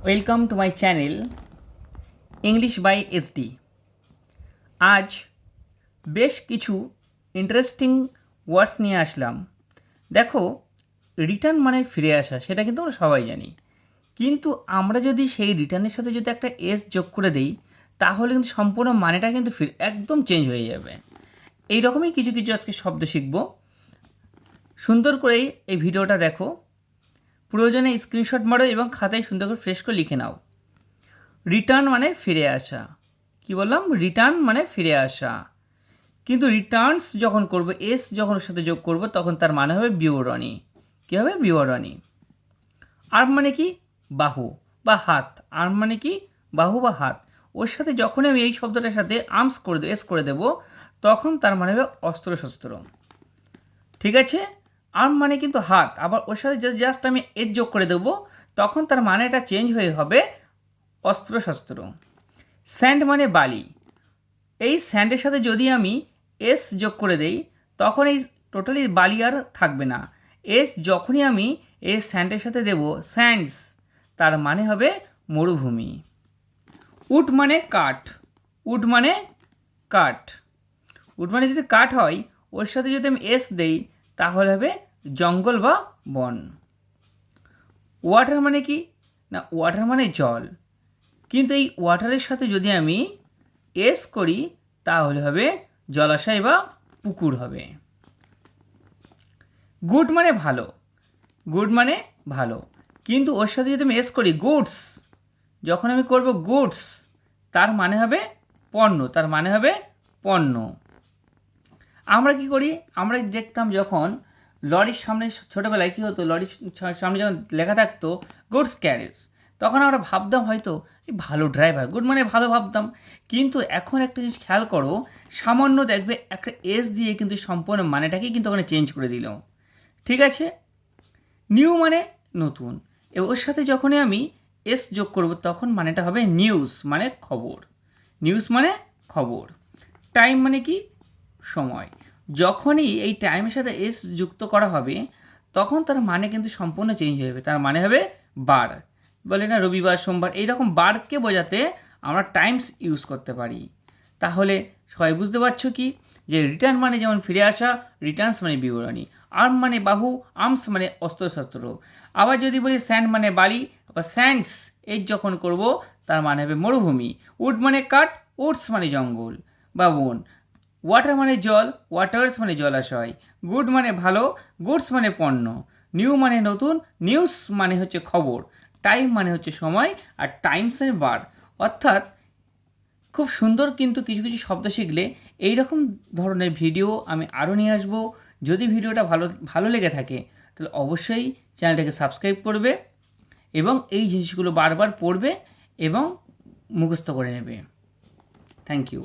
Welcome to my channel English by SD. আজ বেশ কিছু ইন্টারেস্টিং ওয়ার্ডস নিয়ে আসলাম। দেখো, রিটার্ন মানে ফিরে আসা, সেটা কিন্তু আমরা সবাই জানি। কিন্তু আমরা যদি সেই রিটার্নের সাথে যদি একটা এস যোগ করে দিই, তাহলে কিন্তু সম্পূর্ণ মানেটা কিন্তু একদম চেঞ্জ হয়ে যাবে। এই রকমই কিছু কিছু আজকে শব্দ শিখব। সুন্দর করেই এই ভিডিওটা দেখো, প্রয়োজনে স্ক্রিনশট মারো এবং খাতায় সুন্দর করে ফ্রেশ করে লিখে নাও। রিটার্ন মানে ফিরে আসা। কি বললাম? রিটার্ন মানে ফিরে আসা। কিন্তু রিটার্নস যখন করব, এস যখন ওর সাথে যোগ করব, তখন তার মানে হবে বিবরণী। কী হবে? বিবরণী। আর্ম মানে কি? বাহু বা হাত। আর্ম মানে কি? বাহু বা হাত। ওর সাথে যখন আমি এই শব্দটার সাথে আর্মস করে দেবো, এস করে দেবো, তখন তার মানে হবে অস্ত্র শস্ত্র। ঠিক আছে? আর্ম মানে কিন্তু হাত, আবার ওর সাথে জাস্ট আমি এস যোগ করে দেবো, তখন তার মানেটা চেঞ্জ হয়ে হবে অস্ত্র শস্ত্র। স্যান্ড মানে বালি। এই স্যান্ডের সাথে যদি আমি এস যোগ করে দেই, তখন এই টোটালি বালি আর থাকবে না। এস যখনই আমি এই স্যান্ডের সাথে দেব, স্যান্ডস, তার মানে হবে মরুভূমি। উড মানে কাঠ। উড মানে কাঠ। উড মানে যদি কাঠ হয়, ওর সাথে যদি আমি এস দেই, তাহলে হবে জঙ্গল বা বন। ওয়াটার মানে কি? না, ওয়াটার মানে জল। কিন্তু এই ওয়াটারের সাথে যদি আমি এস করি, তাহলে হবে জলাশয় বা পুকুর হবে। গুড মানে ভালো। গুড মানে ভালো, কিন্তু ওর সাথে যদি আমি এস করি, গুডস, যখন আমি করব গুডস, তার মানে হবে পণ্য। তার মানে হবে পণ্য। আমরা কি করি? আমরা দেখতাম যখন লরির সামনে, ছোটোবেলায় কী হতো, লরির সামনে যখন লেখা থাকতো গুডস ক্যারেজ, তখন আমরা ভাবতাম হয়তো এই ভালো ড্রাইভার, গুড মানে ভালো ভাবতাম। কিন্তু এখন একটা জিনিস খেয়াল করো, সামান্য দেখবে একটা এস দিয়ে কিন্তু সম্পূর্ণ মানেটাকেই কিন্তু ওখানে চেঞ্জ করে দিল। ঠিক আছে? নিউ মানে নতুন, এবং ওর সাথে যখনই আমি এস যোগ করব, তখন মানেটা হবে নিউজ, মানে খবর। নিউজ মানে খবর। টাইম মানে কি? সময়। যখনই এই টাইমের সাথে এস যুক্ত করা হবে, তখন তার মানে কিন্তু সম্পূর্ণ চেঞ্জ হয়ে যাবে। তার মানে হবে বার। বলে না রবিবার, সোমবার, এইরকম বারকে বোঝাতে আমরা টাইমস ইউজ করতে পারি। তাহলে সবাই বুঝতে পারছো কি, যে রিটার্ন মানে যেমন ফিরে আসা, রিটার্নস মানে বিবরণী। আর্ম মানে বাহু, আর্মস মানে অস্ত্রশস্ত্র। আবার যদি বলি স্যান্ড মানে বালি বা স্যান্ডস, এই যখন করব, তার মানে হবে মরুভূমি। উড মানে কাঠ, উডস মানে জঙ্গল বা বন। ওয়াটার মানে জল, ওয়াটার্স মানে জলাশয়। গুড মানে ভালো, গুডস মানে পণ্য। নিউ মানে নতুন, নিউজ মানে হচ্ছে খবর। টাইম মানে হচ্ছে সময়, আর টাইমসের বার। অর্থাৎ খুব সুন্দর কিন্তু কিছু কিছু শব্দ শিখলে এই রকম ধরনের ভিডিও আমি আরও নিয়ে আসবো। যদি ভিডিওটা ভালো ভালো লেগে থাকে, তাহলে অবশ্যই চ্যানেলটাকে সাবস্ক্রাইব করবে এবং এই জিনিসগুলো বারবার পড়বে এবং মুখস্থ করে নেবে। Thank you.